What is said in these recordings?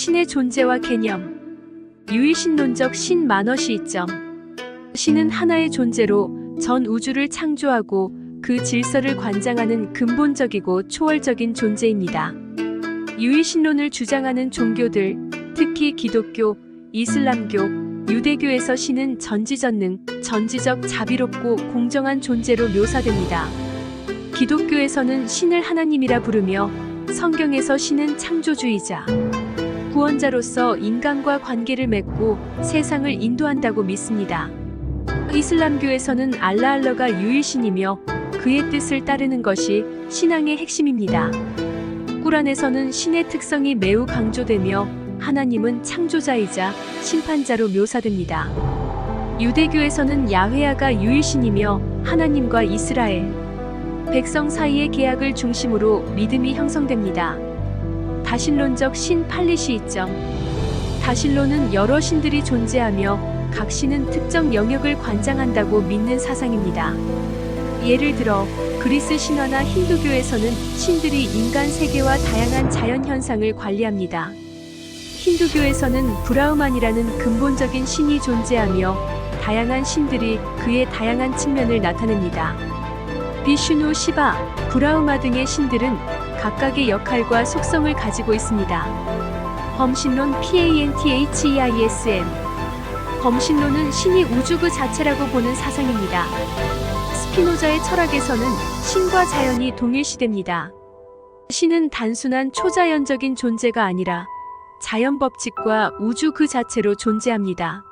신의 존재와 개념. 유일신론적 신만어 시점. 신은 하나의 존재로 전 우주를 창조하고 그 질서를 관장하는 근본적이고 초월적인 존재입니다. 유일신론을 주장하는 종교들, 특히 기독교, 이슬람교, 유대교에서 신은 전지전능, 전지적 자비롭고 공정한 존재로 묘사됩니다. 기독교에서는 신을 하나님이라 부르며 성경에서 신은 창조주이자, 구원자로서 인간과 관계를 맺고 세상을 인도한다고 믿습니다. 이슬람교에서는 알라가 유일신이며 그의 뜻을 따르는 것이 신앙의 핵심입니다. 꾸란에서는 신의 특성이 매우 강조되며 하나님은 창조자이자 심판자로 묘사됩니다. 유대교에서는 야훼야가 유일신이며 하나님과 이스라엘 백성 사이의 계약을 중심으로 믿음이 형성됩니다. 다신론적 신 팔리 시점. 다신론은 여러 신들이 존재하며 각 신은 특정 영역을 관장한다고 믿는 사상입니다. 예를 들어 그리스 신화나 힌두교에서는 신들이 인간 세계와 다양한 자연 현상을 관리합니다. 힌두교에서는 브라흐만이라는 근본적인 신이 존재하며 다양한 신들이 그의 다양한 측면을 나타냅니다. 비슈누, 시바, 브라흐마 등의 신들은 각각의 역할과 속성을 가지고 있습니다. 범신론 PANTHEISM. 범신론은 신이 우주 그 자체라고 보는 사상입니다. 스피노자의 철학에서는 신과 자연이 동일시됩니다. 신은 단순한 초자연적인 존재가 아니라 자연 법칙과 우주 그 자체로 존재합니다.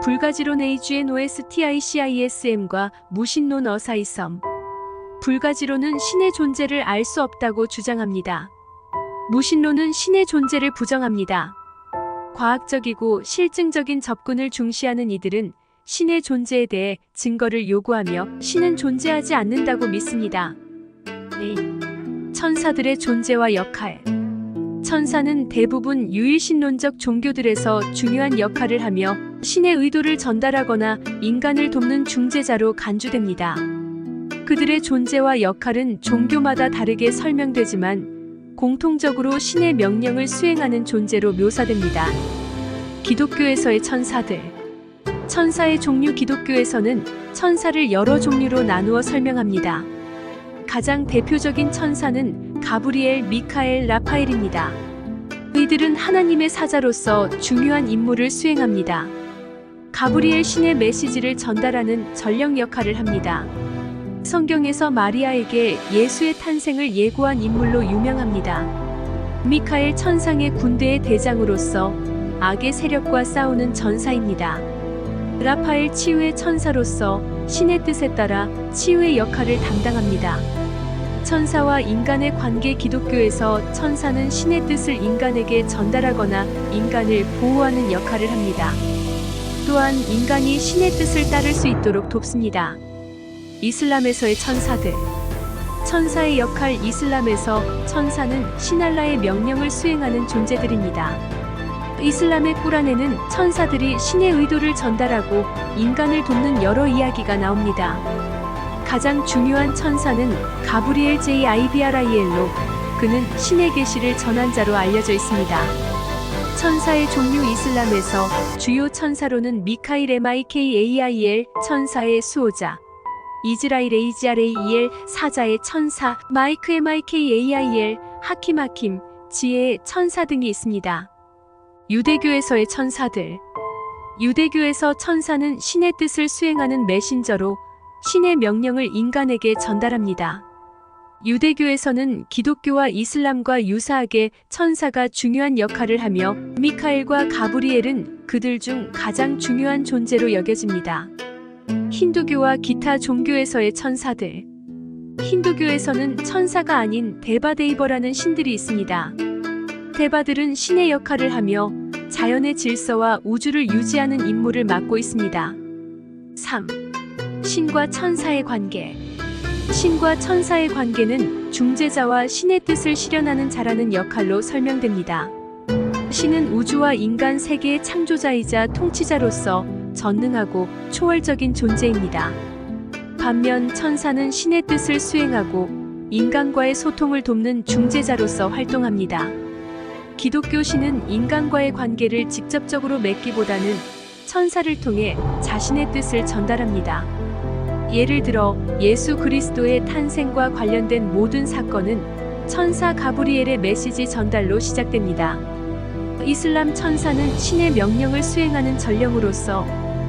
불가지론 AGNOSTICISM과 무신론 어사이섬. 불가지론은 신의 존재를 알 수 없다고 주장합니다. 무신론은 신의 존재를 부정합니다. 과학적이고 실증적인 접근을 중시하는 이들은 신의 존재에 대해 증거를 요구하며 신은 존재하지 않는다고 믿습니다. 천사들의 존재와 역할. 천사는 대부분 유일신론적 종교들에서 중요한 역할을 하며 신의 의도를 전달하거나 인간을 돕는 중재자로 간주됩니다. 그들의 존재와 역할은 종교마다 다르게 설명되지만 공통적으로 신의 명령을 수행하는 존재로 묘사됩니다. 기독교에서의 천사들. 천사의 종류. 기독교에서는 천사를 여러 종류로 나누어 설명합니다. 가장 대표적인 천사는 가브리엘, 미카엘, 라파엘입니다. 이들은 하나님의 사자로서 중요한 임무를 수행합니다. 가브리엘 신의 메시지를 전달하는 전령 역할을 합니다. 성경에서 마리아에게 예수의 탄생을 예고한 인물로 유명합니다. 미카엘 천상의 군대의 대장으로서 악의 세력과 싸우는 전사입니다. 라파엘 치유의 천사로서 신의 뜻에 따라 치유의 역할을 담당합니다. 천사와 인간의 관계. 기독교에서 천사는 신의 뜻을 인간에게 전달하거나 인간을 보호하는 역할을 합니다. 또한 인간이 신의 뜻을 따를 수 있도록 돕습니다. 이슬람에서의 천사들. 천사의 역할. 이슬람에서 천사는 신알라의 명령을 수행하는 존재들입니다. 이슬람의 꾸란에는 천사들이 신의 의도를 전달하고 인간을 돕는 여러 이야기가 나옵니다. 가장 중요한 천사는 가브리엘 JIBRIL로 그는 신의 계시를 전한 자로 알려져 있습니다. 천사의 종류. 이슬람에서 주요 천사로는 미카일 MIKAIL 천사의 수호자, 이즈라일 AGRAEL 사자의 천사, 마이크 MIKAIL 하킴 지혜의 천사 등이 있습니다. 유대교에서의 천사들. 유대교에서 천사는 신의 뜻을 수행하는 메신저로 신의 명령을 인간에게 전달합니다. 유대교에서는 기독교와 이슬람과 유사하게 천사가 중요한 역할을 하며 미카엘과 가브리엘은 그들 중 가장 중요한 존재로 여겨집니다. 힌두교와 기타 종교에서의 천사들. 힌두교에서는 천사가 아닌 데바데이버라는 신들이 있습니다. 데바들은 신의 역할을 하며 자연의 질서와 우주를 유지하는 임무를 맡고 있습니다. 3. 신과 천사의 관계. 신과 천사의 관계는 중재자와 신의 뜻을 실현하는 자라는 역할로 설명됩니다. 신은 우주와 인간 세계의 창조자이자 통치자로서 전능하고 초월적인 존재입니다. 반면 천사는 신의 뜻을 수행하고 인간과의 소통을 돕는 중재자로서 활동합니다. 기독교 신은 인간과의 관계를 직접적으로 맺기보다는 천사를 통해 자신의 뜻을 전달합니다. 예를 들어 예수 그리스도의 탄생과 관련된 모든 사건은 천사 가브리엘의 메시지 전달로 시작됩니다. 이슬람 천사는 신의 명령을 수행하는 전령으로서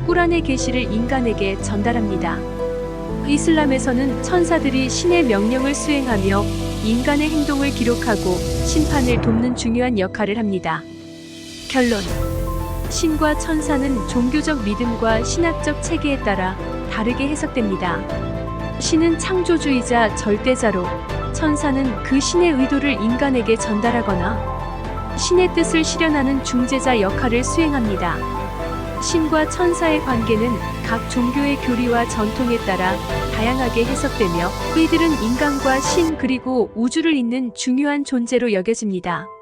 꾸란의 계시를 인간에게 전달합니다. 이슬람에서는 천사들이 신의 명령을 수행하며 인간의 행동을 기록하고 심판을 돕는 중요한 역할을 합니다. 결론. 신과 천사는 종교적 믿음과 신학적 체계에 따라 다르게 해석됩니다. 신은 창조주이자 절대자로, 천사는 그 신의 의도를 인간에게 전달하거나 신의 뜻을 실현하는 중재자 역할을 수행합니다. 신과 천사의 관계는 각 종교의 교리와 전통에 따라 다양하게 해석되며 이들은 인간과 신 그리고 우주를 잇는 중요한 존재로 여겨집니다.